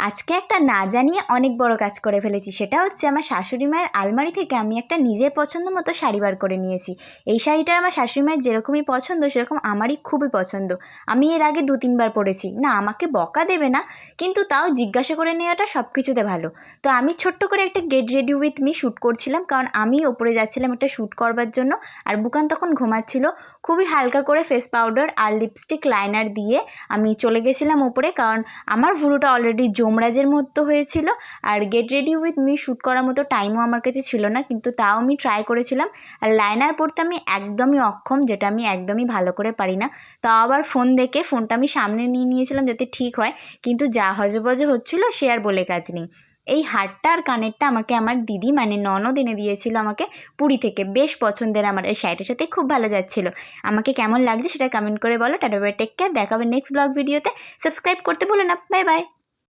আজকে একটা না জানিয়ে অনেক বড় কাজ করে ফেলেছি। সেটা হচ্ছে আমার শাশুড়ি মায়ের আলমারি থেকে আমি একটা নিজের পছন্দ মতো শাড়ি বার করে নিয়েছি। এই শাড়িটা আমার শাশুড়ি মায়ের যেরকমই পছন্দ সেরকম আমারই খুবই পছন্দ। আমি এর আগে 2-3 বার পরেছি। না, আমাকে বকা দেবে না, কিন্তু তাও জিজ্ঞাসা করে নেওয়াটা সব কিছুতে ভালো। তো আমি ছোট্ট করে একটা gate ready with me shoot করছিলাম, কারণ আমি ওপরে যাচ্ছিলাম একটা শ্যুট করবার জন্য। আর বুকান তখন ঘুমাচ্ছিল। খুবই হালকা করে ফেস পাউডার আর লিপস্টিক লাইনার দিয়ে আমি চলে গেছিলাম ওপরে, কারণ আমার ভুরুটা অলরেডি যমরাজের মতো হয়েছিল। আর get ready with me shoot করার মতো টাইমও আমার কাছে ছিল না, কিন্তু তাও আমি ট্রাই করেছিলাম। আর লাইনার পরতে আমি একদমই অক্ষম, যেটা আমি একদমই ভালো করে পারি না। তাও আবার ফোন দেখে ফোনটা আমি সামনে নিয়ে নিয়েছিলাম যাতে ঠিক হয়, কিন্তু যা হজবজ হচ্ছিল সে আর বলে কাজ নেই। এই হারটা আর কানেরটা আমাকে আমার দিদি মানে ননদ এনে দিয়েছিল আমাকে পুরী থেকে। বেশ পছন্দের আমার, এই শাড়িটার সাথে খুব ভালো যাচ্ছিলো। আমাকে কেমন লাগছে সেটা কমেন্ট করে বলো। টাটা বাই, টেক কেয়ার, দেখা হবে নেক্সট ব্লগ ভিডিওতে। সাবস্ক্রাইব করতে ভুলো না। Bye bye.